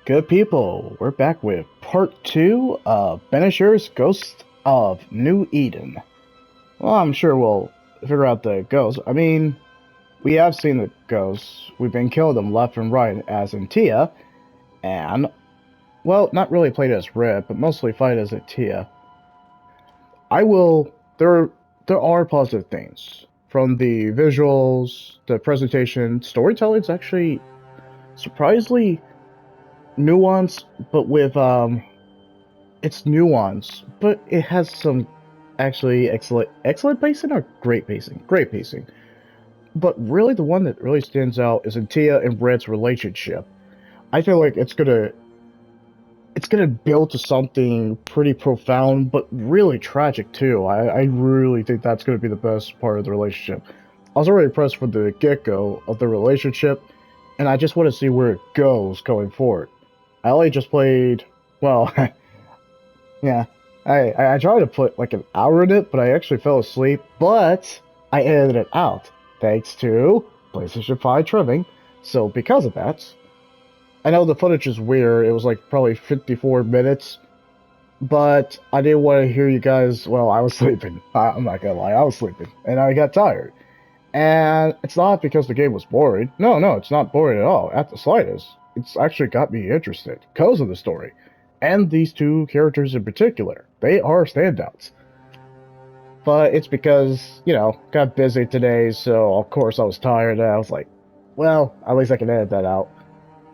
Good people, we're back with part 2 of Banishers Ghost of New Eden. Well, I'm sure we'll figure out the ghosts. I mean, we have seen the ghosts. We've been killing them left and right, as in Tia, and, well, not really played as Rip, but mostly fight as a Tia. I will. There are positive things. From the visuals, the presentation, storytelling's actually surprisingly nuanced, but with it's nuanced, but it has some actually excellent pacing or great pacing. But really, the one that really stands out is in Tia and Red's relationship. I feel like it's gonna build to something pretty profound, but really tragic too. I really think that's gonna be the best part of the relationship. I was already impressed from the get-go of the relationship, and I just want to see where it goes going forward. I only just played, well, yeah, I tried to put like an hour in it, but I actually fell asleep. But I edited it out thanks to PlayStation 5 trimming. So because of that, I know the footage is weird. It was like probably 54 minutes, but I didn't want to hear you guys. Well, I was sleeping. I'm not gonna lie, I was sleeping, and I got tired. And it's not because the game was boring. No, it's not boring at all, at the slightest. It's actually got me interested because of the story. And these two characters in particular. They are standouts. But it's because, got busy today, so of course I was tired, and I was like, well, at least I can edit that out.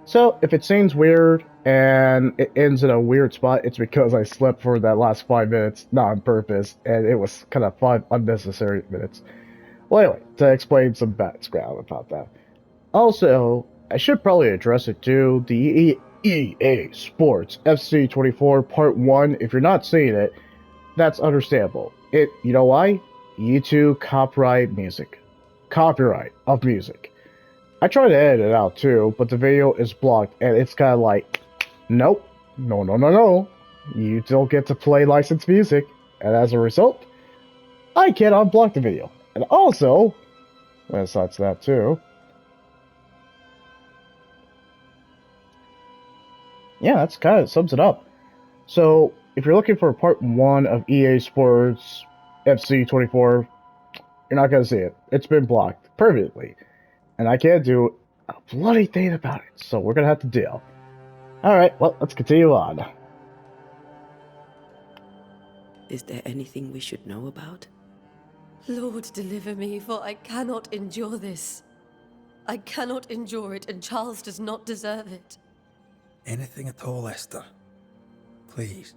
So, if it seems weird, and it ends in a weird spot, it's because I slept for that last 5 minutes, not on purpose, and it was kind of 5 unnecessary minutes. Well, anyway, to explain some background about that. Also, I should probably address it too. The EA Sports FC24 Part 1, if you're not seeing it, that's understandable. You know why? YouTube copyright music. Copyright of music. I tried to edit it out too, but the video is blocked, and it's kind of like, nope, no. You don't get to play licensed music, and as a result, I can't unblock the video. And also, besides that too, yeah, that's kind of sums it up. So, if you're looking for part 1 of EA Sports FC24, you're not gonna see it. It's been blocked permanently, and I can't do a bloody thing about it, so we're gonna have to deal. Alright, well, let's continue on. Is there anything we should know about? Lord, deliver me, for I cannot endure this. I cannot endure it, and Charles does not deserve it. Anything at all, Esther. Please.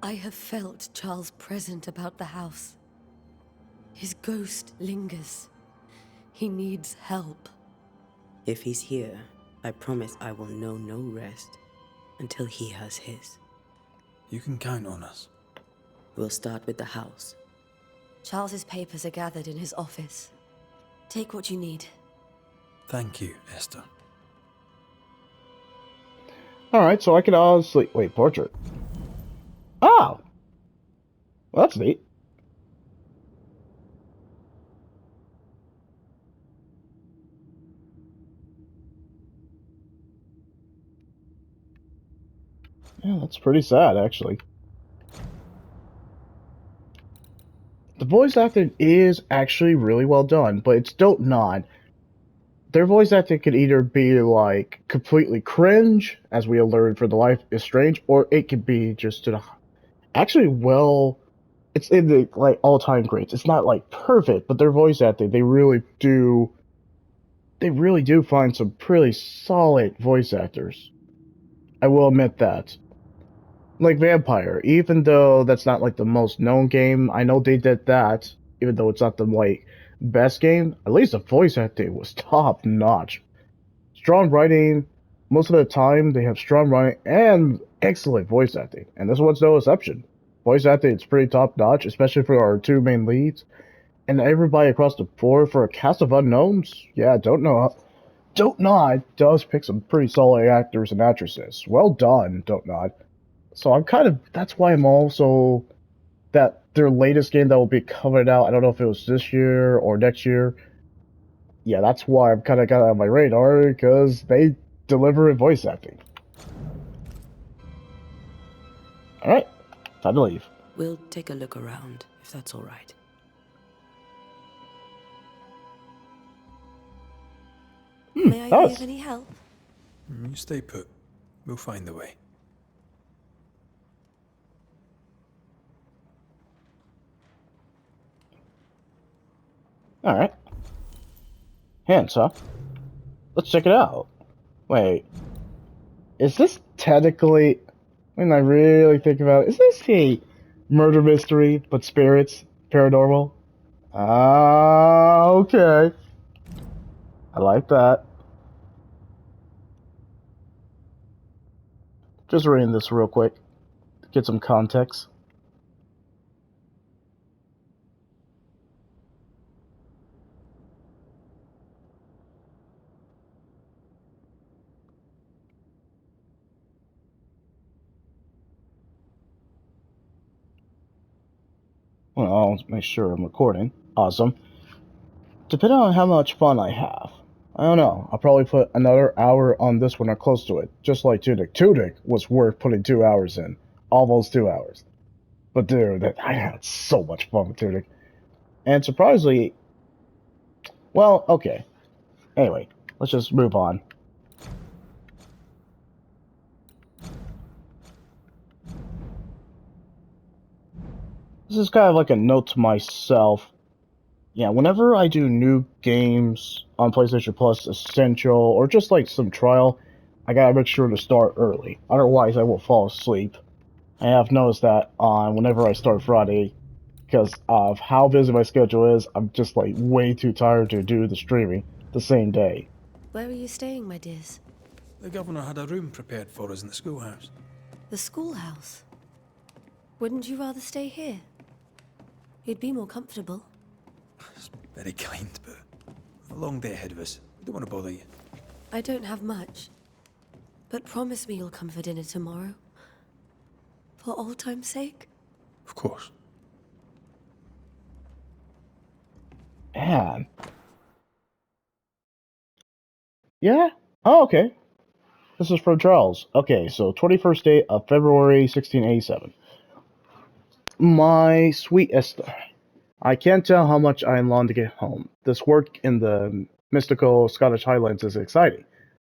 I have felt Charles present about the house. His ghost lingers. He needs help. If he's here, I promise I will know no rest until he has his. You can count on us. We'll start with the house. Charles's papers are gathered in his office. Take what you need. Thank you, Esther. Alright, so I can honestly... Wait, portrait. Oh! Well, that's neat. Yeah, that's pretty sad, actually. The voice acting is actually really well done, but it's don't nod. Their voice acting could either be like completely cringe, as we learned for The Life is Strange, or it could be just to the actually well. It's in the like all-time greats. It's not like perfect, but their voice acting, they really do. They really do find some pretty solid voice actors. I will admit that. Like Vampire, even though that's not like the most known game, I know they did that, even though it's not the like best game, at least the voice acting was top notch. Strong writing, most of the time they have strong writing and excellent voice acting, and this one's no exception. Voice acting is pretty top notch, especially for our two main leads, and everybody across the board for a cast of unknowns. Yeah, Don't Nod does pick some pretty solid actors and actresses. Well done, Don't Nod. So that's why I'm also, that their latest game that will be coming out, I don't know if it was this year or next year. Yeah, that's why I've kind of got it on my radar, because they deliver in voice acting. Alright, time to leave. We'll take a look around, if that's all right. May I that be was- of any help? You stay put. We'll find a way. Alright. Hands, huh? Let's check it out. Wait. Is this technically, when I really think about it, is this a murder mystery, but spirits, paranormal? Ah, okay. I like that. Just reading this real quick to get some context. Well, I'll make sure I'm recording. Awesome. Depending on how much fun I have, I don't know. I'll probably put another hour on this one or close to it. Just like Tunic. Tunic was worth putting 2 hours in. Almost 2 hours. But dude, I had so much fun with Tunic. And surprisingly, well, okay. Anyway, let's just move on. This is kind of like a note to myself. Yeah, whenever I do new games on PlayStation Plus Essential or just like some trial, I gotta make sure to start early. Otherwise, I will fall asleep. I have noticed that on whenever I start Friday, because of how busy my schedule is, I'm just like way too tired to do the streaming the same day. Where are you staying, my dears? The governor had a room prepared for us in the schoolhouse. The schoolhouse. Wouldn't you rather stay here? You'd be more comfortable. It's very kind, but a long day ahead of us. We don't want to bother you. I don't have much. But promise me you'll come for dinner tomorrow. For old time's sake. Of course. Man. Yeah? Oh, okay. This is from Charles. Okay, so 21st day of February 1687. My sweet Esther, I can't tell how much I long to get home. This work in the mystical Scottish Highlands is exciting.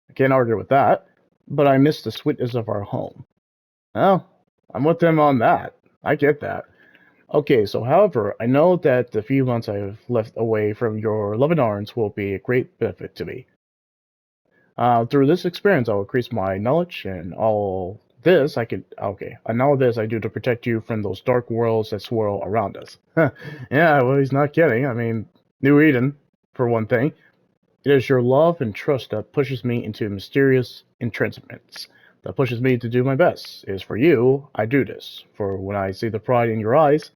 I can't argue with that, but I miss the sweetness of our home. Well, I'm with them on that. I get that. Okay, so however, I know that the few months I've left away from your loving arms will be a great benefit to me. Through this experience, I will increase my knowledge, and all this I could. Okay, and all this I do to protect you from those dark worlds that swirl around us. Yeah, well, he's not kidding. I mean, New Eden, for one thing. It is your love and trust that pushes me into mysterious entrenchments, that pushes me to do my best. It is for you I do this. For when I see the pride in your eyes,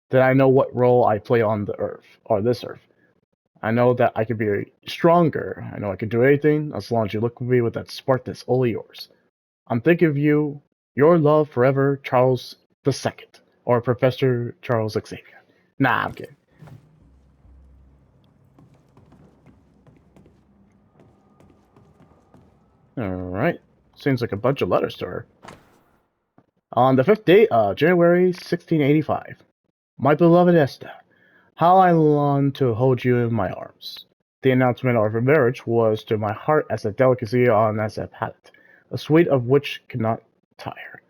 then I know what role I play on the earth, or this earth. I know that I can be stronger. I know I can do anything as long as you look at me with that spark that's only yours. I'm thinking of you, your love forever, Charles II, or Professor Charles Xavier. Nah, I'm kidding. Alright. Seems like a bunch of letters to her. On the 5th day of January 1685. My beloved Esther, how I long to hold you in my arms. The announcement of our marriage was to my heart as a delicacy on as a palate, a sweet of which cannot tire.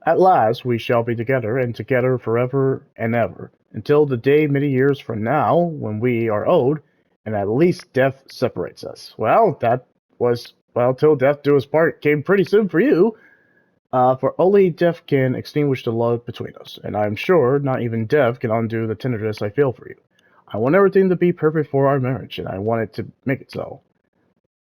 At last we shall be together, and together forever and ever, until the day many years from now, when we are old, and at least death separates us. Well, that was, well, till death do us part came pretty soon for you. For only death can extinguish the love between us, and I am sure not even death can undo the tenderness I feel for you. I want everything to be perfect for our marriage, and I want it to make it so.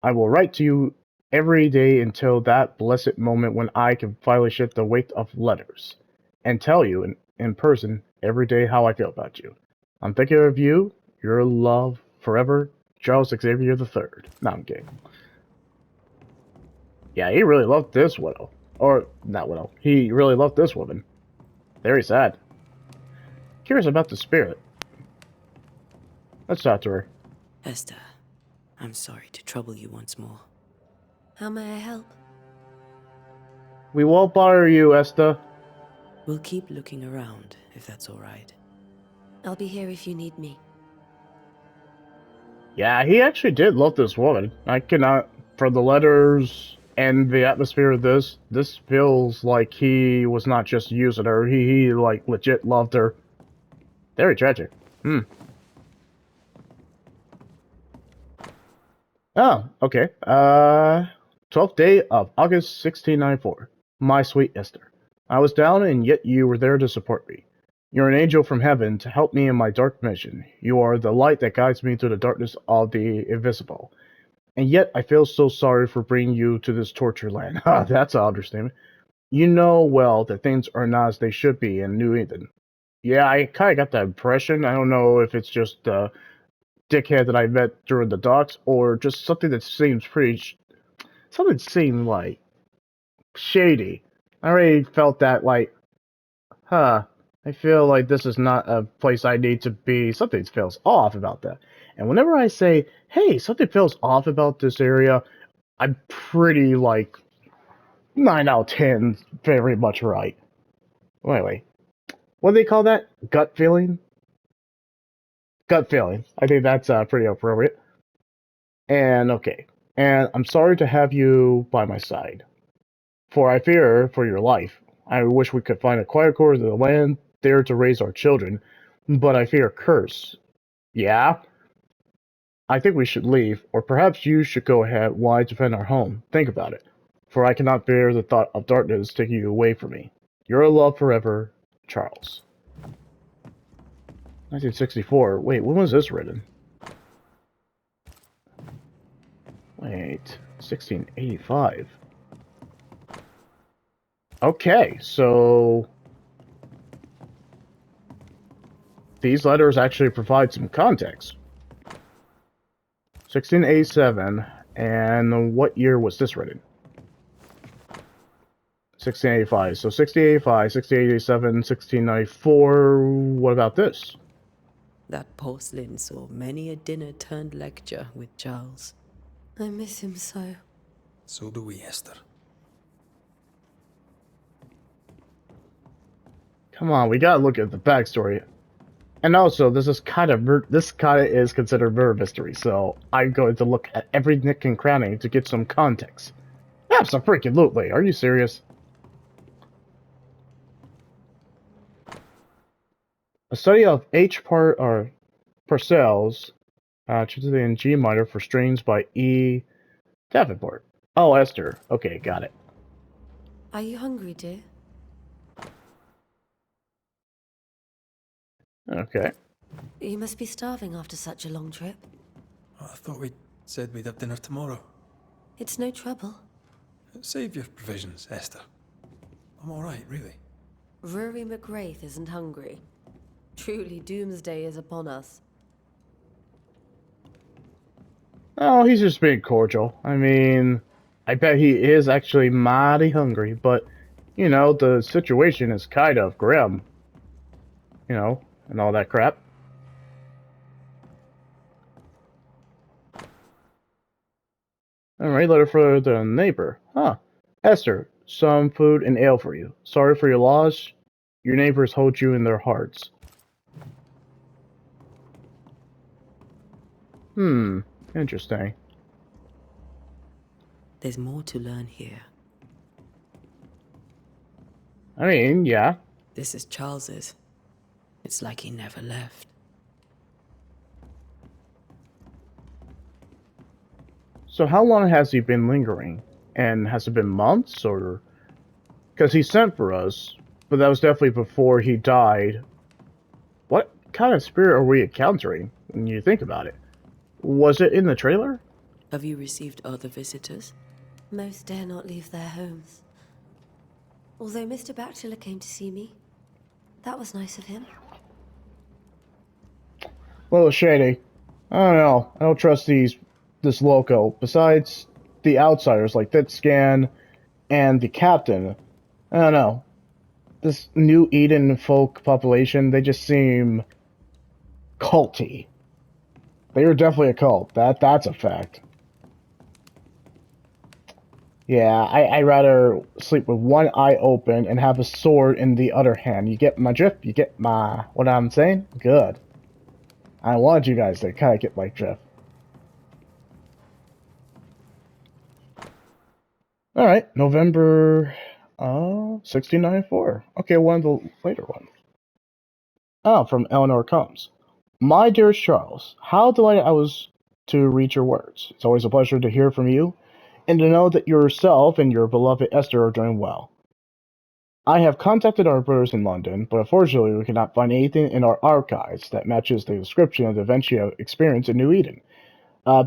I will write to you every day until that blessed moment when I can finally shift the weight of letters, and tell you in person every day how I feel about you. I'm thinking of you, your love forever, Charles Xavier III. No, I'm kidding. Yeah, he really loved this widow. Or, not widow. He really loved this woman. Very sad. Curious about the spirit. Let's talk to her. Esther, I'm sorry to trouble you once more. How may I help? We won't bother you, Esther. We'll keep looking around, if that's all right. I'll be here if you need me. Yeah, he actually did love this woman. I cannot, for the letters and the atmosphere of this feels like he was not just using her. He like legit loved her. Very tragic. Hmm. Oh, okay. 12th day of August 1694. My sweet Esther. I was down and yet you were there to support me. You're an angel from heaven to help me in my dark mission. You are the light that guides me through the darkness of the invisible. And yet I feel so sorry for bringing you to this torture land. That's an understatement. You know well that things are not as they should be in New England. Yeah, I kind of got that impression. I don't know if it's just the dickhead that I met during the docks or just something that seems something seemed like shady. I already felt that like, I feel like this is not a place I need to be. Something feels off about that. And whenever I say, hey, something feels off about this area, I'm pretty like 9 out of 10 very much right. Anyway, what do they call that? Gut feeling? Gut feeling. I think that's pretty appropriate. And okay. And I'm sorry to have you by my side. For I fear for your life. I wish we could find a quiet corner of the land there to raise our children, but I fear a curse. Yeah? I think we should leave, or perhaps you should go ahead while I defend our home. Think about it, for I cannot bear the thought of darkness taking you away from me. Your love forever, Charles. 1964. Wait, when was this written? Wait, 1685. Okay, so these letters actually provide some context. 1687, and what year was this written? 1685. So 1685, 1687, 1694. What about this? That porcelain saw many a dinner turned lecture with Charles. I miss him so. So do we, Esther. Come on, we gotta look at the backstory. And also, this is kind of is considered murder mystery, so I'm going to look at every nick and cranny to get some context. Absolutely. Are you serious? A study of H. Purcell's Trinity in G minor for strings by E. Davenport. Oh, Esther. Okay, got it. Are you hungry, dear? Okay. You must be starving after such a long trip. Oh, I thought we said we'd have dinner tomorrow. It's no trouble. Save your provisions, Esther. I'm all right, really. Rory McGrath isn't hungry. Truly, doomsday is upon us. Oh, he's just being cordial. I mean, I bet he is actually mighty hungry, but, you know, the situation is kind of grim. You know, and all that crap. Alright, letter for the neighbor. Huh. Esther, some food and ale for you. Sorry for your loss. Your neighbors hold you in their hearts. Interesting. There's more to learn here. I mean, yeah. This is Charles's. It's like he never left. So how long has he been lingering? And has it been months, or... Because he sent for us, but that was definitely before he died. What kind of spirit are we encountering, when you think about it? Was it in the trailer? Have you received other visitors? Most dare not leave their homes. Although Mr. Bachelor came to see me. That was nice of him. A little shady. I don't know. I don't trust this loco. Besides the outsiders like Fitscan and the captain, I don't know. This New Eden folk population, they just seem culty. They are definitely a cult. That's a fact. Yeah, I'd rather sleep with one eye open and have a sword in the other hand. You get my drift? You get my... what I'm saying? Good. I wanted you guys to kind of get my drift. Alright, November... 1694. Okay, one of the later ones. Oh, from Eleanor Combs. My dearest Charles, how delighted I was to read your words. It's always a pleasure to hear from you, and to know that yourself and your beloved Esther are doing well. I have contacted our brothers in London, but unfortunately we cannot find anything in our archives that matches the description of the events you have experienced in New Eden.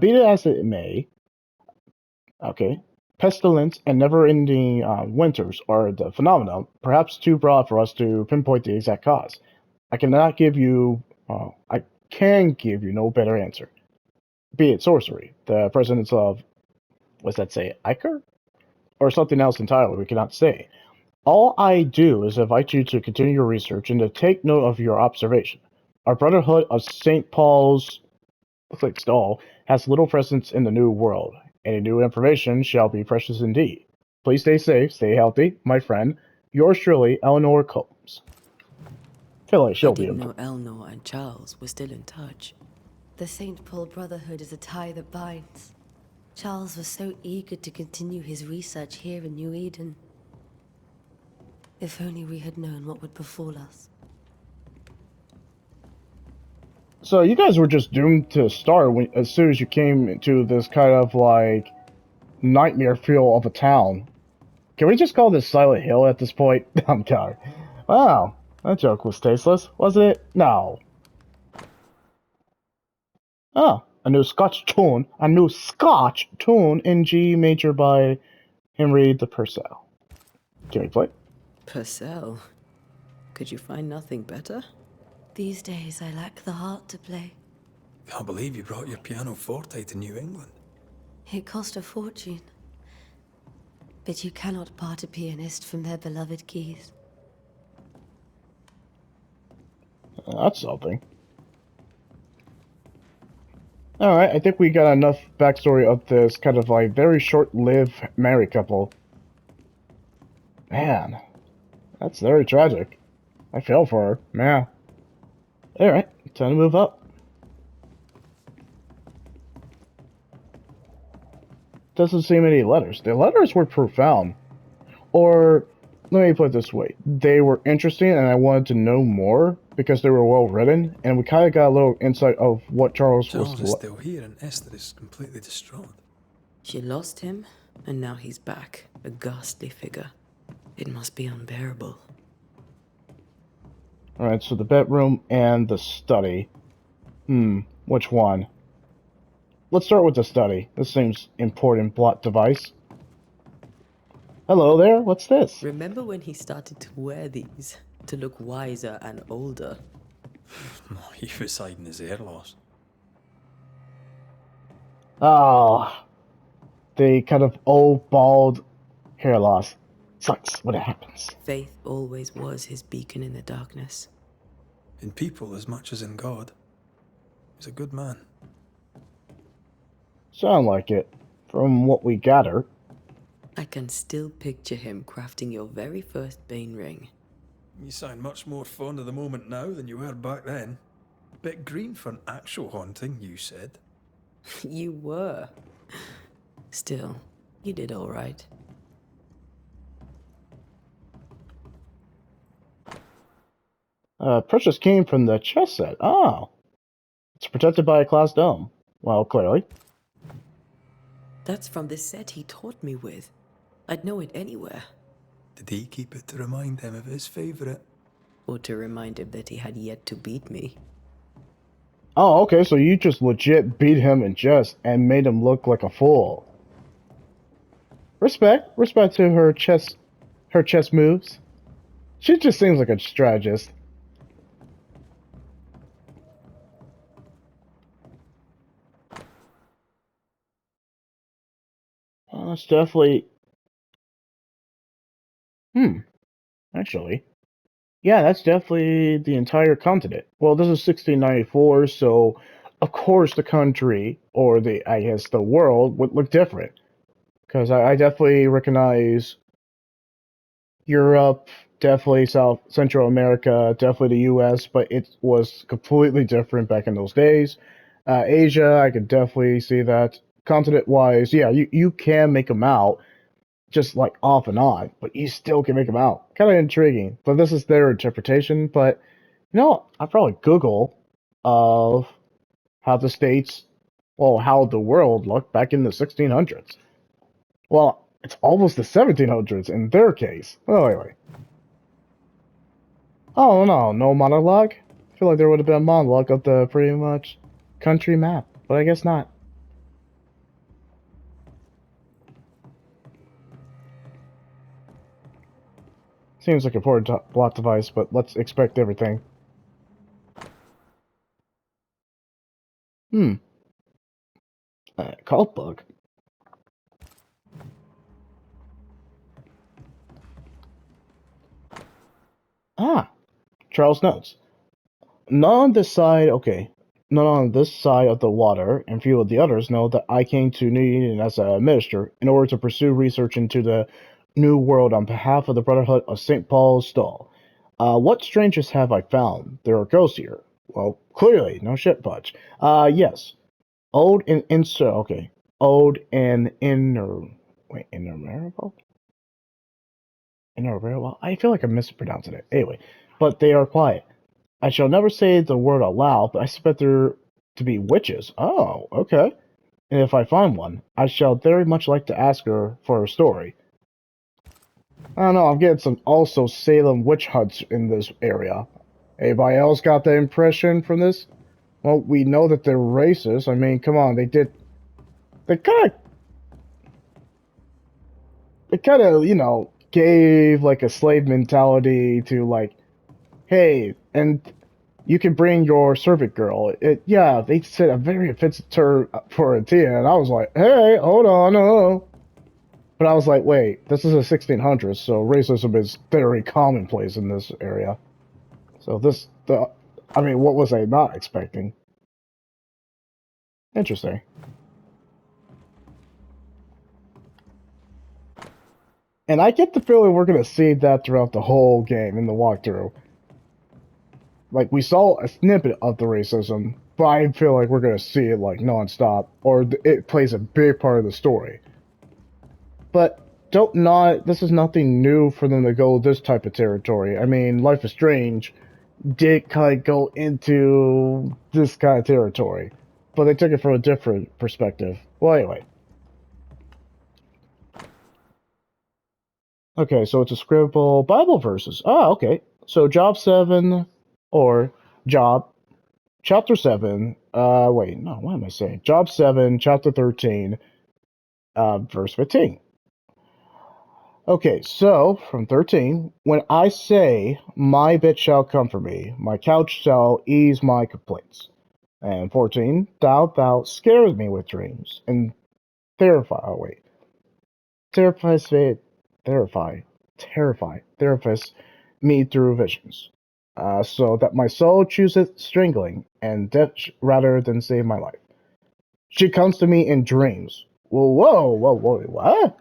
Be it as it may, okay, pestilence and never-ending winters are the phenomenon, perhaps too broad for us to pinpoint the exact cause. I cannot give you, I can give you no better answer. Be it sorcery, the presence of, what's that say, Iker? Or something else entirely we cannot say. All I do is invite you to continue your research and to take note of your observation. Our Brotherhood of St. Paul's, looks like stall, has little presence in the New World. Any new information shall be precious indeed. Please stay safe, stay healthy, my friend. Yours truly, Eleanor Combs. Feel like I she'll be didn't in. know Eleanor and Charles were still in touch. The St. Paul Brotherhood is a tie that binds. Charles was so eager to continue his research here in New Eden. If only we had known what would befall us. So you guys were just doomed to start as soon as you came into this kind of like nightmare feel of a town. Can we just call this Silent Hill at this point? I'm tired. Wow, that joke was tasteless, wasn't it? No. Oh, a new Scotch tune in G major by Henry the Purcell. Can we play? Purcell? Could you find nothing better? These days, I lack the heart to play. Can't believe you brought your pianoforte to New England. It cost a fortune. But you cannot part a pianist from their beloved keys. That's something. Alright, I think we got enough backstory of this kind of like very short-lived married couple. Man, that's very tragic. I feel for her. Man. Alright, time to move up. Doesn't seem any letters. The letters were profound. Or, let me put it this way. They were interesting and I wanted to know more because they were well written, and we kind of got a little insight of what Charles was... Charles is still here and Esther is completely distraught. She lost him, and now he's back, a ghastly figure. It must be unbearable. Alright, so the bedroom and the study. Which one? Let's start with the study. This seems important plot device. Hello there, what's this? Remember when he started to wear these to look wiser and older? He was hiding his hair loss. Ah, the kind of old, bald hair loss. Sucks when it happens. Faith always was his beacon in the darkness. In people as much as in God. He's a good man. Sound like it, from what we gather. I can still picture him crafting your very first Bane ring. You sound much more fond of the moment now than you were back then. Bit green for an actual haunting, you said. You were. Still, you did all right. Precious came from the chess set. Oh. It's protected by a glass dome. Well, clearly. That's from the set he taught me with. I'd know it anywhere. Did he keep it to remind him of his favourite? Or to remind him that he had yet to beat me. Oh, okay, so you just legit beat him in chess and made him look like a fool. Respect to her chess moves. She just seems like a strategist. It's definitely... Actually. Yeah, that's definitely the entire continent. Well, this is 1694, so of course the country, or I guess the world, would look different. Because I definitely recognize Europe, definitely South Central America, definitely the U.S., but it was completely different back in those days. Asia, I could definitely see that. Continent-wise, yeah, you can make them out, just like off and on, but you still can make them out. Kind of intriguing, but this is their interpretation. But I probably Google of how the states, well, how the world looked back in the 1600s. Well, it's almost the 1700s in their case. Well, anyway. Oh no, no monologue. I feel like there would have been a monologue of the pretty much country map, but I guess not. Seems like a poor plot device, but let's expect everything. Hmm. Cult book. Ah, Charles notes. None on this side, okay. None on this side of the water, and few of the others know that I came to New Union as a minister in order to pursue research into the New World on behalf of the Brotherhood of St. Paul's Stall. What strangers have I found? There are ghosts here. Well, clearly, no shit, Budge. Yes. Old and okay. Old and innumerable? Innumerable? I feel like I'm mispronouncing it. Anyway, but they are quiet. I shall never say the word aloud, but I suspect there to be witches. Oh, okay. And if I find one, I shall very much like to ask her for her story. I don't know, I'm getting some also Salem witch hunts in this area. Anybody else got the impression from this? Well, we know that they're racist. I mean, come on, they kind of, gave like a slave mentality to like, hey, and you can bring your servant girl. Yeah, they said a very offensive term for a teen, and I was like, hey, hold on, no. But I was like, wait, this is the 1600s, so racism is very commonplace in this area. So what was I not expecting? Interesting. And I get the feeling we're gonna see that throughout the whole game in the walkthrough. Like, we saw a snippet of the racism, but I feel like we're gonna see it, like, non-stop, or it plays a big part of the story. But this is nothing new for them to go this type of territory. I mean, Life is Strange did kind of go into this kind of territory, but they took it from a different perspective. Well, anyway. Okay, so it's a scribble Bible verses. Ah, okay. So Job 7, or Job, chapter 7, wait, no, what am I saying? Job 7, chapter 13, verse 15. Okay, so from 13, when I say, my bed shall comfort me, my couch shall ease my complaints. And 14, thou scarest me with dreams, and terrifies me, terrifies me through visions. So that my soul chooseth strangling, and death rather than save my life. She comes to me in dreams. Whoa, what?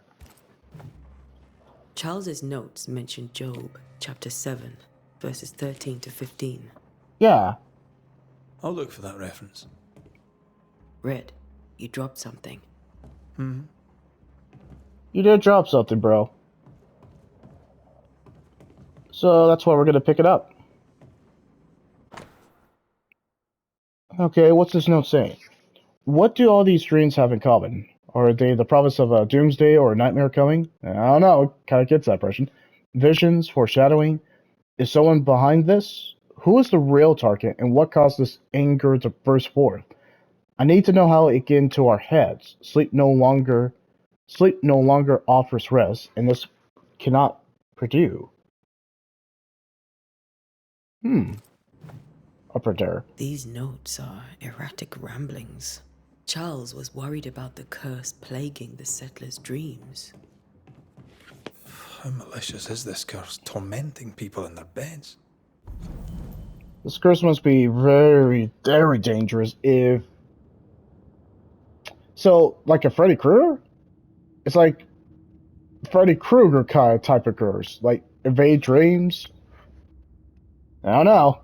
Charles's notes mention Job, chapter 7, verses 13 to 15. Yeah. I'll look for that reference. Red, you dropped something. You did drop something, bro. So that's why we're gonna pick it up. Okay, what's this note saying? What do all these dreams have in common? Are they the promise of a doomsday or a nightmare coming? I don't know, kind of gets that impression. Visions, foreshadowing. Is someone behind this? Who is the real target, and what caused this anger to burst forth? I need to know how it get into our heads. Sleep no longer offers rest, and this cannot produce. Upper there. These notes are erratic ramblings. Charles was worried about the curse plaguing the settlers' dreams. How malicious is this curse, tormenting people in their beds? This curse must be very, very dangerous if... So, like a Freddy Krueger? It's like Freddy Krueger kind of type of curse, like evade dreams. I don't know.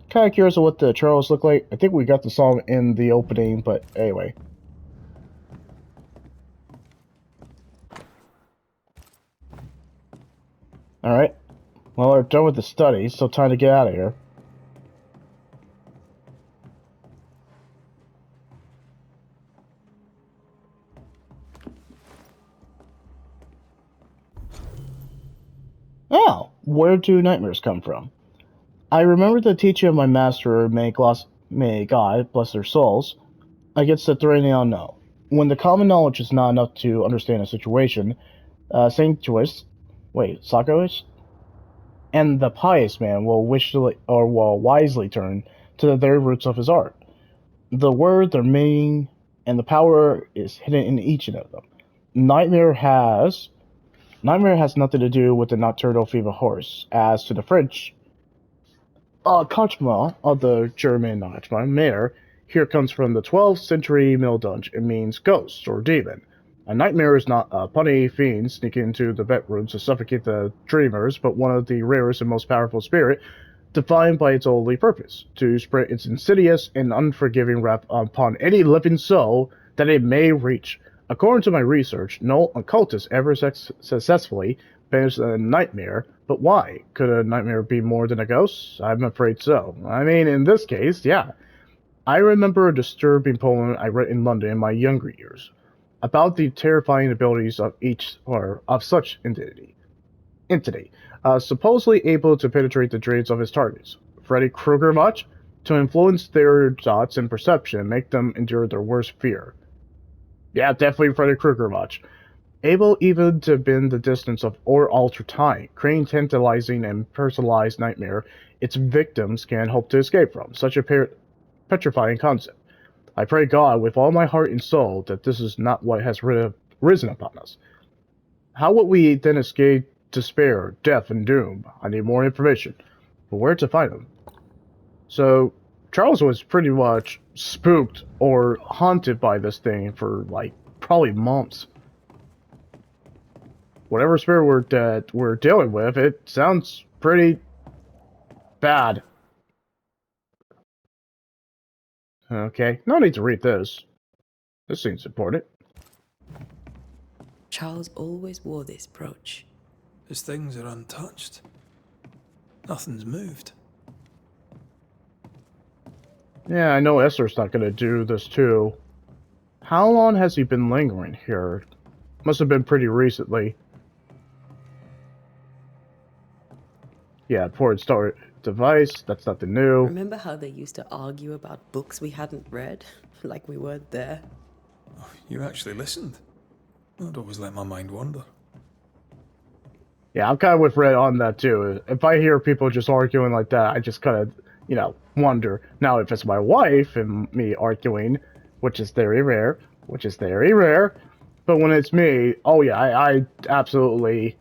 Kind of curious of what the trailers look like. I think we got the song in the opening, but anyway. Alright. Well, we're done with the study, so time to get out of here. Oh, where do nightmares come from? I remember the teaching of my master, may God bless their souls, against the threat of the unknown. When the common knowledge is not enough to understand a situation, Sakoist, and the pious man will will wisely turn to the very roots of his art. The word, their meaning, and the power is hidden in each of them. Nightmare has nothing to do with the nocturnal fever horse. As to the French, Kachma of the German Kachma, Mare, here comes from the 12th century Middle Dutch. It means ghost or demon. A nightmare is not a punny fiend sneaking into the bedrooms to suffocate the dreamers, but one of the rarest and most powerful spirit, defined by its only purpose, to spread its insidious and unforgiving wrath upon any living soul that it may reach. According to my research, no occultist ever successfully banished a nightmare, but why? Could a nightmare be more than a ghost? I'm afraid so. I mean, in this case, yeah. I remember a disturbing poem I read in London in my younger years about the terrifying abilities of such entity, supposedly able to penetrate the dreams of his targets. Freddy Krueger much? To influence their thoughts and perception, make them endure their worst fear. Yeah, definitely Freddy Krueger much. Able even to bend the distance of or alter time, creating tantalizing and personalized nightmare its victims can hope to escape from. Such a petrifying concept. I pray God with all my heart and soul that this is not what has risen upon us. How would we then escape despair, death, and doom? I need more information. But where to find them? So, Charles was pretty much spooked or haunted by this thing for, like, probably months. Whatever spirit we're dealing with, it sounds pretty bad. Okay, no need to read this. This seems important. Charles always wore this brooch. His things are untouched. Nothing's moved. Yeah, I know Esther's not gonna do this too. How long has he been lingering here? Must have been pretty recently. Yeah, before it started device, that's nothing new. Remember how they used to argue about books we hadn't read? Like we weren't there? Oh, you actually listened? I'd always let my mind wander. Yeah, I'm kind of with Red on that too. If I hear people just arguing like that, I just kind of, wonder. Now, if it's my wife and me arguing, which is very rare, but when it's me, oh yeah, I absolutely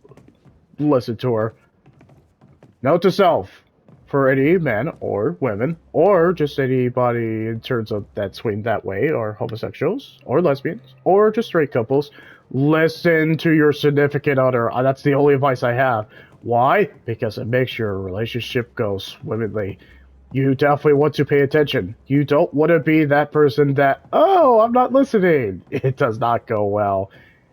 listen to her. Note to self, for any men or women, or just anybody in terms of that swing that way, or homosexuals, or lesbians, or just straight couples, listen to your significant other. That's the only advice I have. Why? Because it makes your relationship go swimmingly. You definitely want to pay attention. You don't want to be that person that, oh, I'm not listening. It does not go well.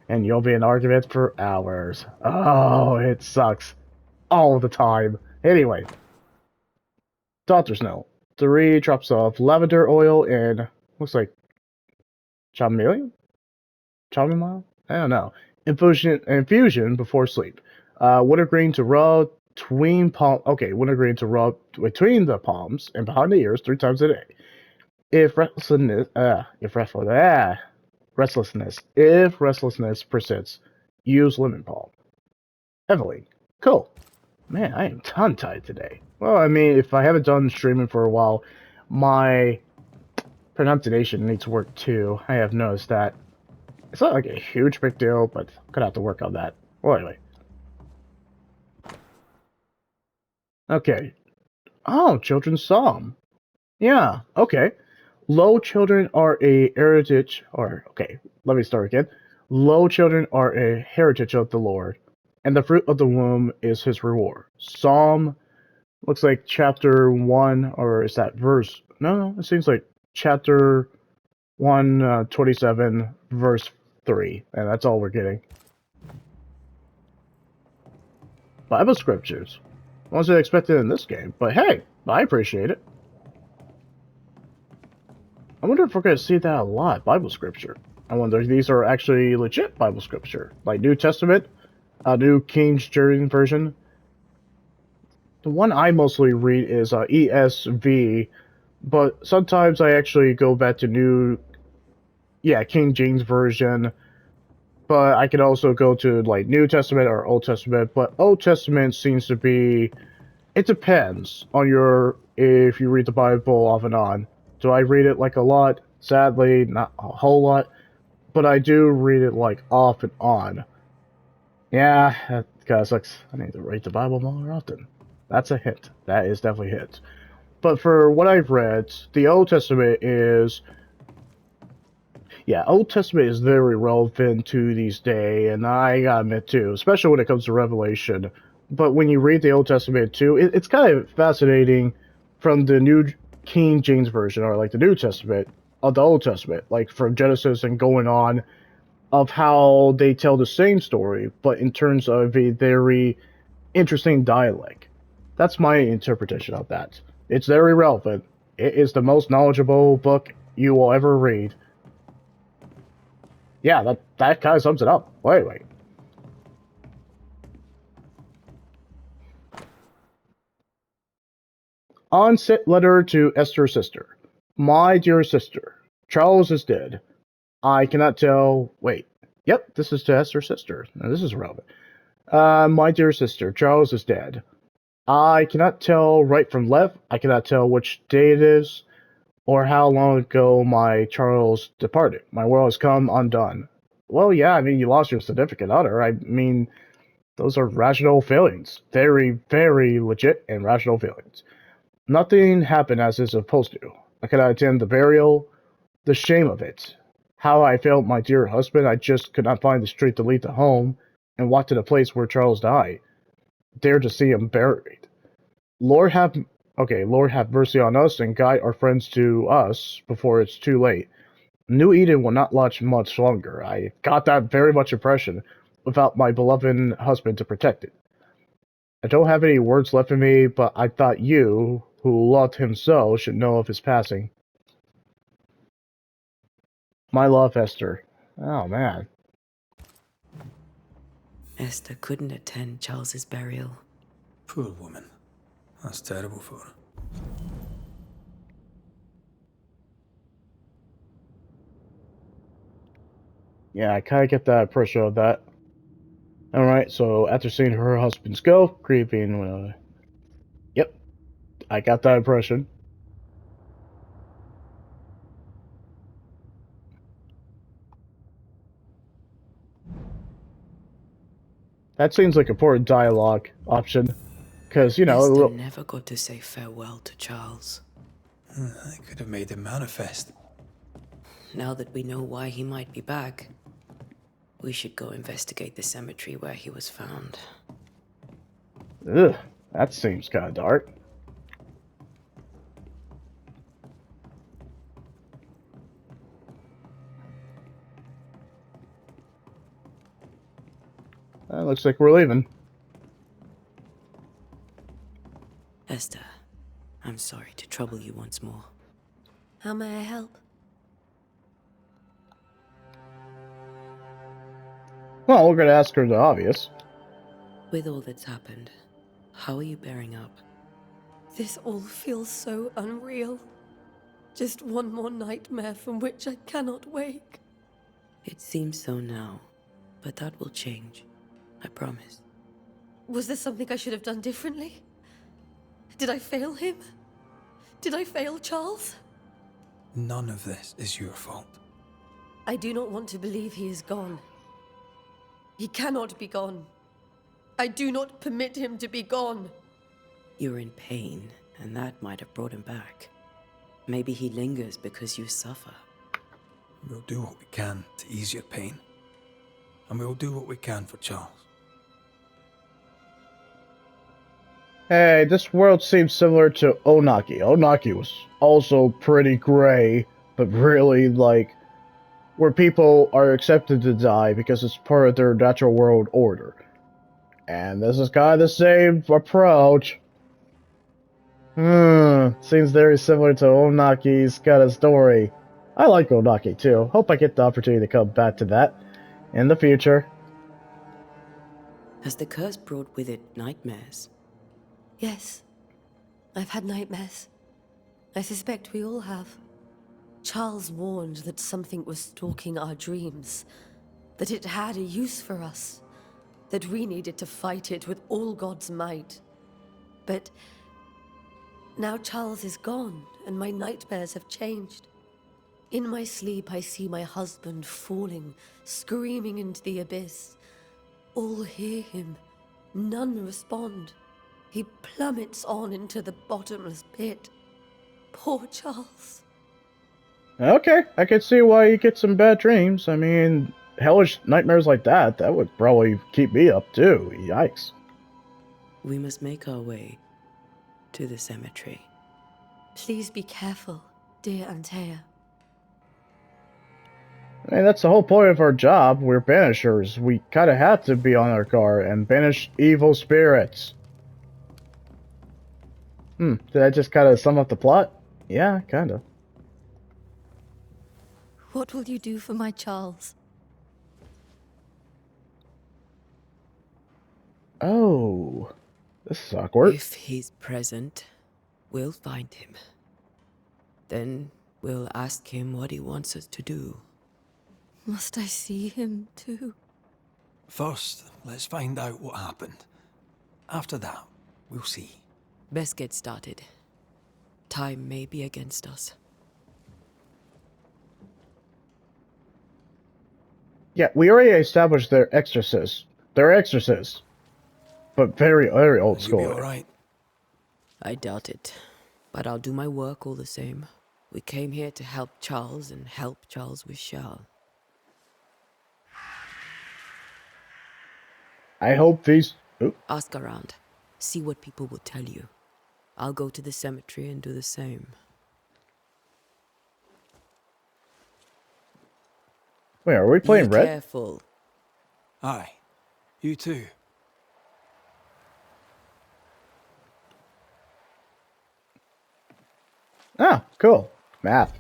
And you'll be in arguments for hours. Oh, it sucks. All the time. Anyway, doctor's note. 3 drops of lavender oil and looks like chamomile? Chamomile? I don't know. Infusion before sleep. Wintergreen to rub between wintergreen to rub between the palms and behind the ears 3 times a day. If restlessness persists, use lemon balm. Heavily. Cool. Man, I am tongue-tied today. Well, I mean, if I haven't done streaming for a while, my pronunciation needs work too. I have noticed that. It's not like a huge big deal, but I'm gonna have to work on that. Well, anyway. Okay. Oh, children's psalm. Yeah, okay. Low children are a heritage, or, okay, let me start again. Low children are a heritage of the Lord, and the fruit of the womb is his reward. Psalm, looks like chapter 1, or is that verse? No, it seems like chapter 127, verse 3, and that's all we're getting. Bible scriptures. Wasn't expected in this game, but hey, I appreciate it. I wonder if we're going to see that a lot, Bible scripture. I wonder if these are actually legit Bible scripture, like New Testament, New King James Version. The one I mostly read is ESV, but sometimes I actually go back to King James Version. But I could also go to like New Testament or Old Testament. But Old Testament seems to be, it depends on if you read the Bible off and on. Do I read it like a lot? Sadly, not a whole lot, but I do read it like off and on. Yeah, that kind of sucks. I need to read the Bible more often. That's a hint. That is definitely a hint. But for what I've read, the Old Testament is, Old Testament is very relevant to these days, and I gotta admit too, especially when it comes to Revelation. But when you read the Old Testament too, it's kind of fascinating from the New King James Version, or like the New Testament, of the Old Testament, like from Genesis and going on, of how they tell the same story, but in terms of a very interesting dialect. That's my interpretation of that. It's very relevant. It is the most knowledgeable book you will ever read. Yeah, that kind of sums it up. Wait. On-set letter to Esther's sister. My dear sister, Charles is dead. I cannot tell. Wait. Yep, this is to Esther's sister. Now, this is relevant. My dear sister, Charles is dead. I cannot tell right from left. I cannot tell which day it is, or how long ago my Charles departed. My world has come undone. Well, yeah, I mean, you lost your significant other. I mean, those are rational feelings. Very, very legit and rational feelings. Nothing happened as it's supposed to. I could not attend the burial. The shame of it. How I failed my dear husband. I just could not find the street to lead to home and walk to the place where Charles died. Dare to see him buried. Lord have Lord have mercy on us and guide our friends to us before it's too late. New Eden will not last much longer. I got that very much impression without my beloved husband to protect it. I don't have any words left in me, but I thought you, who loved him so, should know of his passing. My love, Esther. Oh, man. Esther couldn't attend Charles's burial. Poor woman. That's terrible for her. Yeah, I kind of get that impression of that. Alright, so after seeing her husband's go, grieving, yep, I got that impression. That seems like important dialogue option. Because, Esther never got to say farewell to Charles. I could have made him manifest. Now that we know why he might be back, we should go investigate the cemetery where he was found. Ugh, that seems kind of dark. Looks like we're leaving. Esther, I'm sorry to trouble you once more. How may I help? Well, we're going to ask her the obvious. With all that's happened, how are you bearing up? This all feels so unreal. Just one more nightmare from which I cannot wake. It seems so now, but that will change. I promise. Was there something I should have done differently? Did I fail him? Did I fail Charles? None of this is your fault. I do not want to believe he is gone. He cannot be gone. I do not permit him to be gone. You're in pain, and that might have brought him back. Maybe he lingers because you suffer. We'll do what we can to ease your pain. And we'll do what we can for Charles. Hey, this world seems similar to Onaki. Onaki was also pretty gray, but really, like, where people are accepted to die because it's part of their natural world order. And this is kind of the same approach. Seems very similar to Onaki's kind of story. I like Onaki too. Hope I get the opportunity to come back to that in the future. Has the curse brought with it nightmares? Yes, I've had nightmares. I suspect we all have. Charles warned that something was stalking our dreams, that it had a use for us, that we needed to fight it with all God's might. But now Charles is gone, and my nightmares have changed. In my sleep, I see my husband falling, screaming into the abyss. All hear him, none respond. He plummets on into the bottomless pit. Poor Charles. Okay, I can see why you get some bad dreams. I mean, hellish nightmares like that would probably keep me up too. Yikes. We must make our way to the cemetery. Please be careful, dear Antea. I mean, that's the whole point of our job. We're banishers. We kind of have to be on our guard and banish evil spirits. Did I just kind of sum up the plot? Yeah, kind of. What will you do for my Charles? Oh, this is awkward. If he's present, we'll find him. Then we'll ask him what he wants us to do. Must I see him too? First, let's find out what happened. After that, we'll see. Best get started. Time may be against us. Yeah, we already established they're exorcists. They're exorcists. But very, very old school. You'll be alright. I doubt it, but I'll do my work all the same. We came here to help Charles and help Charles with Charles. I hope these... Oop. Ask around. See what people will tell you. I'll go to the cemetery and do the same. Wait, are we playing Be red? careful. Aye. You too. Ah, cool. Math.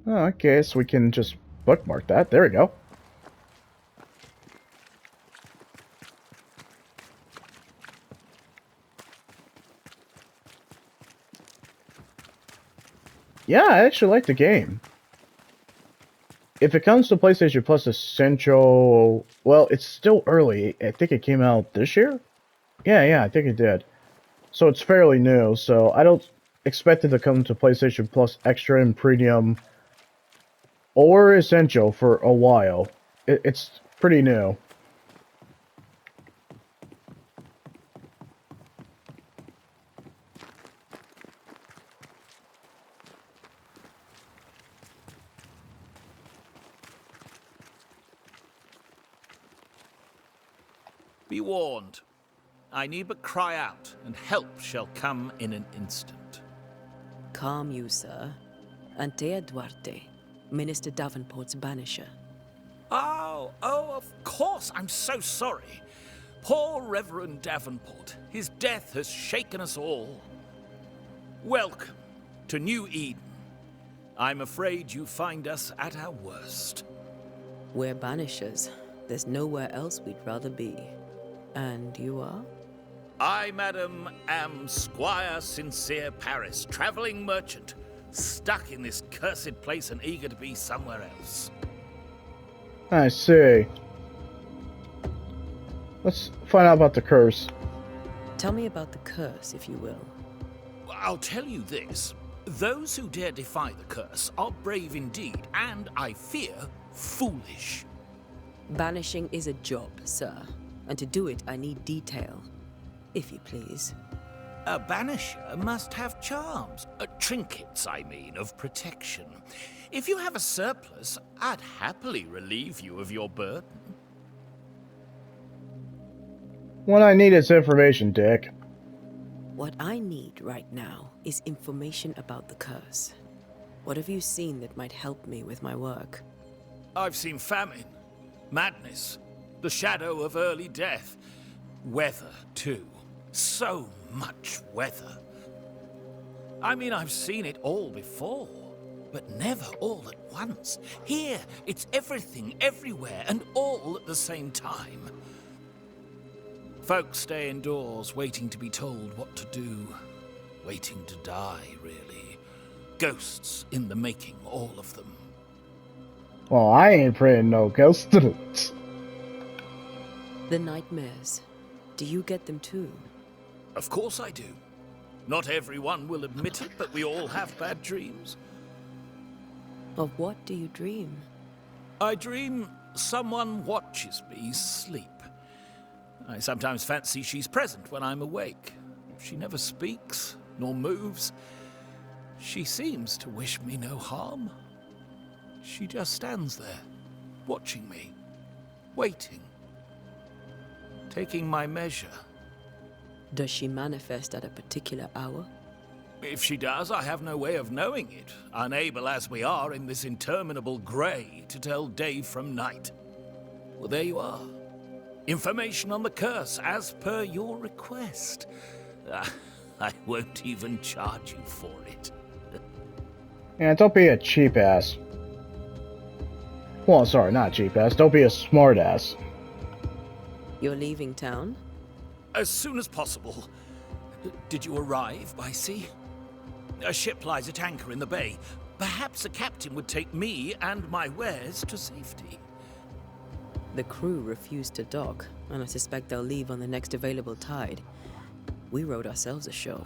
Oh, I guess we can just bookmark that. There we go. Yeah, I actually like the game. If it comes to PlayStation Plus Essential, well, it's still early. I think it came out this year? Yeah, I think it did. So it's fairly new, so I don't expect it to come to PlayStation Plus Extra and Premium or Essential for a while. It's pretty new. Be warned. I need but cry out, and help shall come in an instant. Calm you, sir. Antea Duarte, Minister Davenport's banisher. Oh, of course, I'm so sorry. Poor Reverend Davenport. His death has shaken us all. Welcome to New Eden. I'm afraid you find us at our worst. We're banishers. There's nowhere else we'd rather be. And you are? I, madam, am Squire Sincere Paris, travelling merchant, stuck in this cursed place and eager to be somewhere else. I see. Let's find out about the curse. Tell me about the curse, if you will. I'll tell you this. Those who dare defy the curse are brave indeed, and, I fear, foolish. Banishing is a job, sir. And to do it, I need detail. If you please. A banisher must have charms. Trinkets, I mean, of protection. If you have a surplus, I'd happily relieve you of your burden. What I need is information, Dick. What I need right now is information about the curse. What have you seen that might help me with my work? I've seen famine, madness, the shadow of early death, weather, too. So much weather. I mean, I've seen it all before, but never all at once. Here, it's everything, everywhere, and all at the same time. Folks stay indoors, waiting to be told what to do. Waiting to die, really. Ghosts in the making, all of them. Well, I ain't praying no ghosts. The nightmares. Do you get them too? Of course I do. Not everyone will admit it, but we all have bad dreams. Of what do you dream? I dream someone watches me sleep. I sometimes fancy she's present when I'm awake. She never speaks, nor moves. She seems to wish me no harm. She just stands there, watching me, waiting, taking my measure. Does she manifest at a particular hour? If she does, I have no way of knowing it, unable as we are in this interminable grey to tell day from night. Well, there you are. Information on the curse, as per your request. I won't even charge you for it. Yeah, don't be a cheap ass. Well, sorry, not cheap ass. Don't be a smart ass. You're leaving town? As soon as possible. Did you arrive by sea? A ship lies at anchor in the bay. Perhaps a captain would take me and my wares to safety. The crew refused to dock, and I suspect they'll leave on the next available tide. We rode ourselves ashore.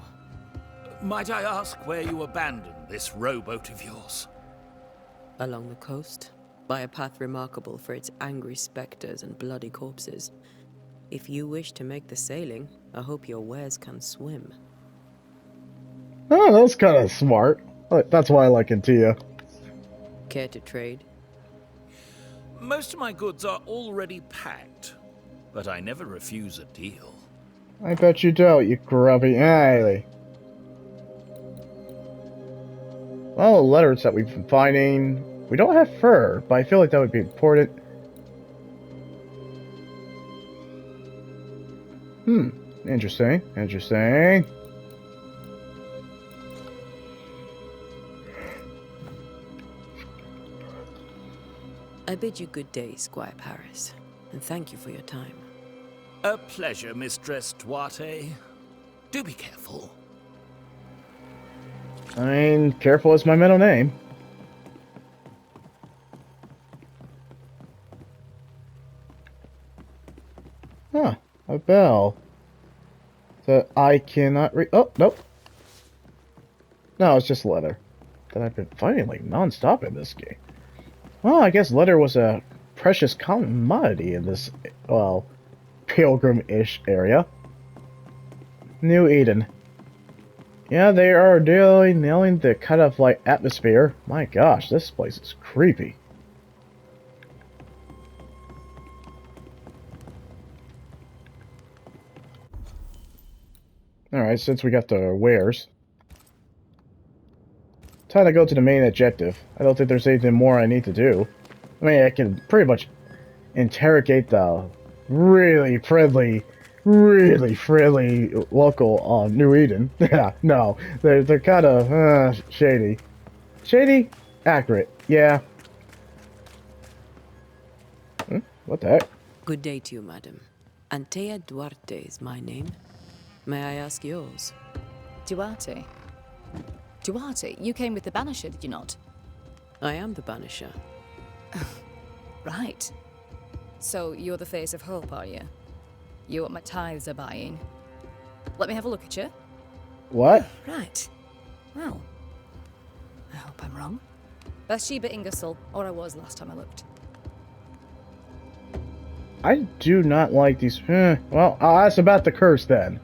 Might I ask where you abandoned this rowboat of yours? Along the coast, by a path remarkable for its angry specters and bloody corpses. If you wish to make the sailing, I hope your wares can swim. Oh, that's kind of smart. That's why I like it to you. Care to trade? Most of my goods are already packed, but I never refuse a deal. I bet you don't, you grubby. Anyway. All the letters that we've been finding. We don't have fur, but I feel like that would be important. Interesting. Interesting. I bid you good day, Squire Paris, and thank you for your time. A pleasure, Mistress Duarte. Do be careful. I mean, careful is my middle name. Huh, a bell. That I cannot read. Oh, nope. No, it's just leather. That I've been fighting like non-stop in this game. Well, I guess leather was a precious commodity in this, well, pilgrim-ish area. New Eden. Yeah, they are really nailing the kind of, like, atmosphere. My gosh, this place is creepy. Alright, since we got the wares. Time to go to the main objective. I don't think there's anything more I need to do. I mean, I can pretty much interrogate the really friendly local on New Eden. Yeah, no, they're kind of shady. Shady? Accurate. Yeah. What the heck? Good day to you, madam. Antea Duarte is my name. May I ask yours? Duarte? Duarte, you came with the Banisher, did you not? I am the Banisher. Right. So you're the face of hope, are you? You're what my tithes are buying. Let me have a look at you. What? Right. Well, I hope I'm wrong. Bathsheba Ingersoll, or I was last time I looked. I do not like these. Well, I'll ask about the curse then.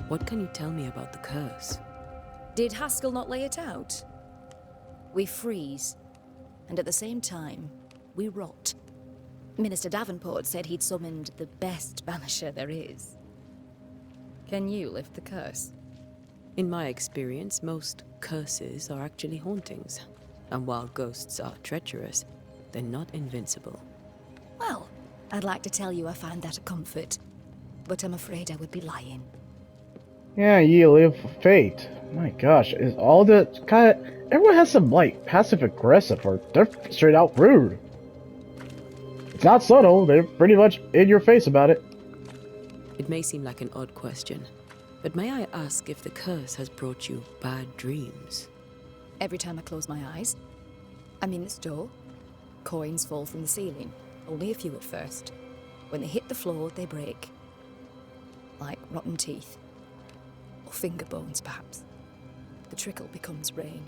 What can you tell me about the curse? Did Haskell not lay it out? We freeze, and at the same time, we rot. Minister Davenport said he'd summoned the best banisher there is. Can you lift the curse? In my experience, most curses are actually hauntings. And while ghosts are treacherous, they're not invincible. Well, I'd like to tell you I find that a comfort, but I'm afraid I would be lying. Yeah, you live for fate. My gosh, is all the kind of everyone has some like passive aggressive or they're straight out rude. It's not subtle, they're pretty much in your face about it. It may seem like an odd question, but may I ask if the curse has brought you bad dreams? Every time I close my eyes, I'm in the store. Coins fall from the ceiling, only a few at first. When they hit the floor, they break. Like rotten teeth. Or finger bones, perhaps. The trickle becomes rain.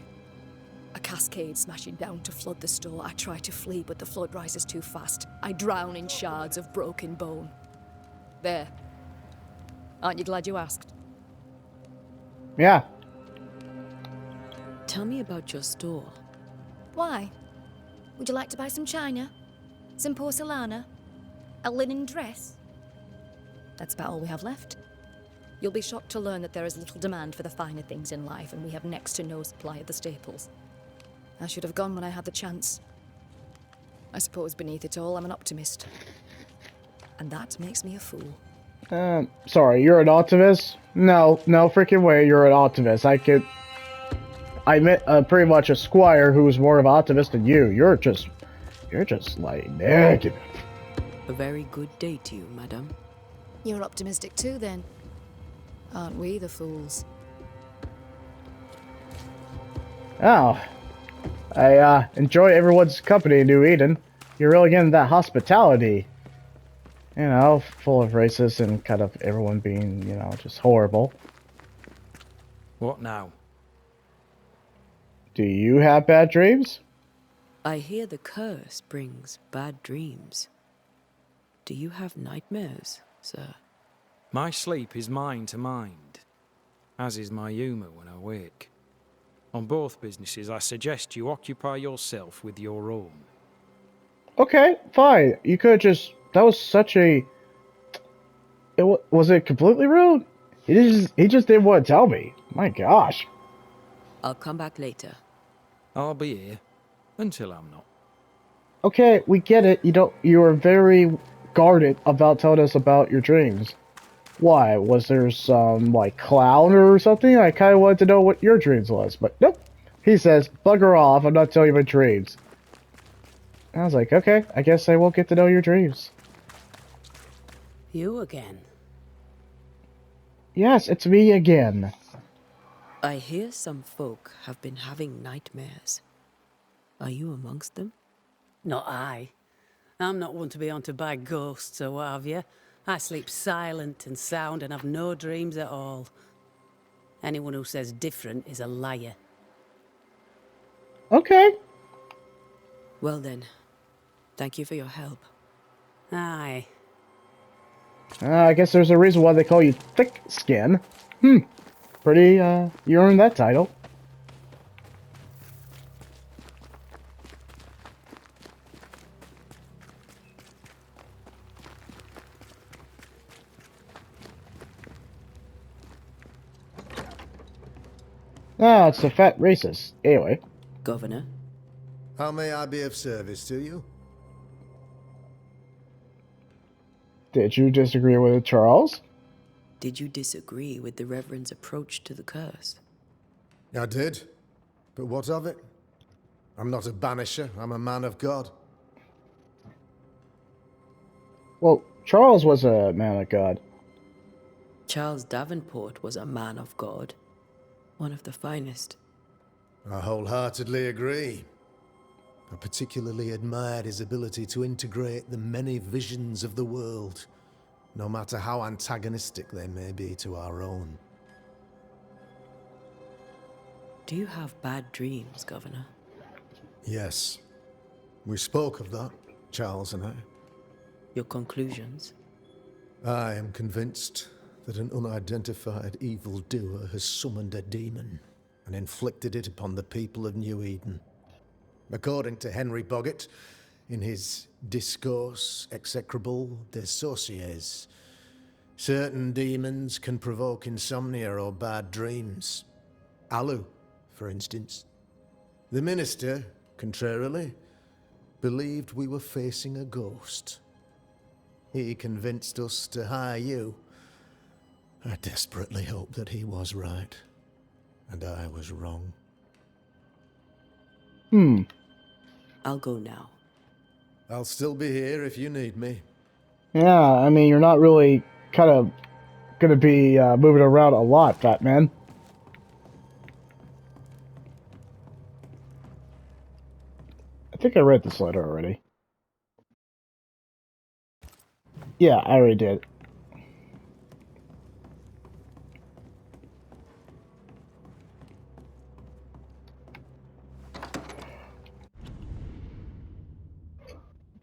A cascade smashing down to flood the store. I try to flee, but the flood rises too fast. I drown in shards of broken bone. There. Aren't you glad you asked? Yeah. Tell me about your store. Why? Would you like to buy some china? Some porcelana? A linen dress? That's about all we have left. You'll be shocked to learn that there is little demand for the finer things in life, and we have next to no supply of the staples. I should have gone when I had the chance. I suppose beneath it all, I'm an optimist. And that makes me a fool. Sorry, you're an optimist? No freaking way you're an optimist. I met pretty much a squire who was more of an optimist than you. You're just like negative. A very good day to you, madam. You're optimistic too, then. Aren't we the fools? Oh, I enjoy everyone's company in New Eden. You're really getting that hospitality. You know, full of racists and kind of everyone being, you know, just horrible. What now? Do you have bad dreams? I hear the curse brings bad dreams. Do you have nightmares, sir? My sleep is mind to mind, as is my humour when I wake. On both businesses, I suggest you occupy yourself with your own. Okay, fine. You could just... That was such a... Was it completely rude? He just didn't want to tell me. My gosh. I'll come back later. I'll be here until I'm not. Okay, we get it. You are very guarded about telling us about your dreams. Why? Was there some, like, clown or something? I kind of wanted to know what your dreams was, but nope. He says, bugger off, I'm not telling you my dreams. I was like, okay, I guess I won't get to know your dreams. You again? Yes, it's me again. I hear some folk have been having nightmares. Are you amongst them? Not I. I'm not one to be haunted by ghosts or what have you. I sleep silent and sound and have no dreams at all. Anyone who says different is a liar. Okay. Well then, thank you for your help. Aye. I guess there's a reason why they call you Thick Skin. Pretty, you earned that title. Ah, it's the fat racist. Anyway. Governor? How may I be of service to you? Did you disagree with Charles? Did you disagree with the Reverend's approach to the curse? I did. But what of it? I'm not a banisher, I'm a man of God. Well, Charles was a man of God. Charles Davenport was a man of God. One of the finest. I wholeheartedly agree. I particularly admired his ability to integrate the many visions of the world, no matter how antagonistic they may be to our own. Do you have bad dreams, Governor? Yes. We spoke of that, Charles and I. Your conclusions? I am convinced that an unidentified evildoer has summoned a demon and inflicted it upon the people of New Eden. According to Henry Boggart, in his Discourse Execrable des Sorciers, certain demons can provoke insomnia or bad dreams. Alu, for instance. The minister, contrarily, believed we were facing a ghost. He convinced us to hire you. I desperately hope that he was right, and I was wrong. I'll go now. I'll still be here if you need me. Yeah, I mean, you're not really kind of gonna be moving around a lot, Fat Man. I think I read this letter already. Yeah, I already did.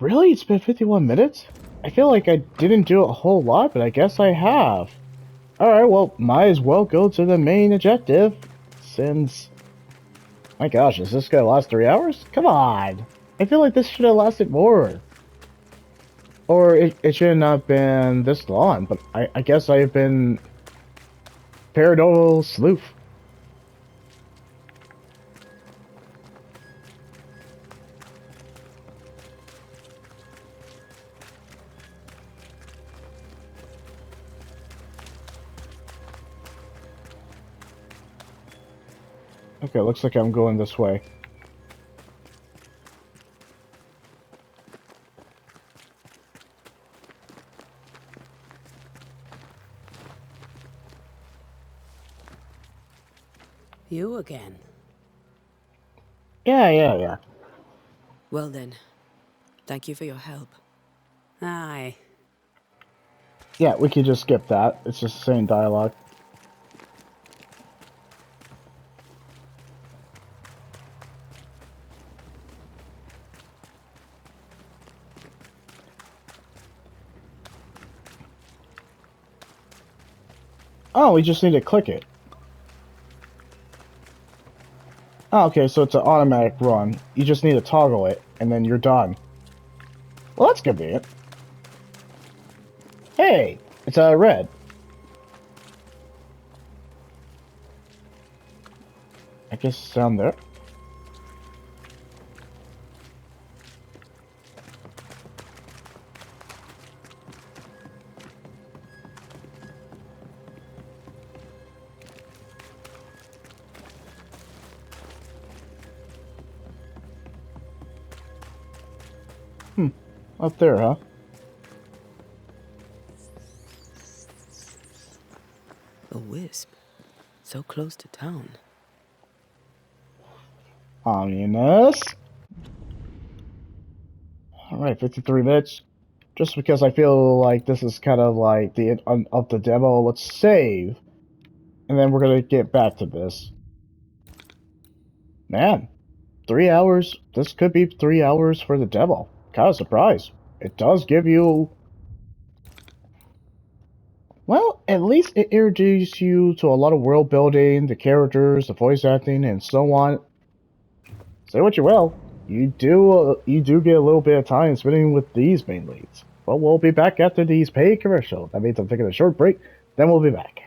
Really? It's been 51 minutes? I feel like I didn't do a whole lot, but I guess I have. Alright, well, might as well go to the main objective, since... My gosh, is this gonna last 3 hours? Come on! I feel like this should have lasted more. Or it should not have been this long, but I guess I have been... Paranormal Sleuth. Okay, looks like I'm going this way. You again? Yeah. Well then, thank you for your help. Aye. Yeah, we could just skip that. It's just the same dialogue. Oh, we just need to click it. Oh, okay, so it's an automatic run. You just need to toggle it, and then you're done. Well, that's convenient. Hey, it's red. I guess it's down there. Up there, huh? A wisp. So close to town. Ominous. Alright, 53 minutes. Just because I feel like this is kind of like the end of the demo, let's save. And then we're gonna get back to this. Man, 3 hours. This could be 3 hours for the demo. Kind of surprised. It does give you... Well, at least it introduces you to a lot of world building, the characters, the voice acting, and so on. Say what you will, you do get a little bit of time spending with these main leads. But we'll be back after these paid commercials. That means I'm taking a short break, then we'll be back.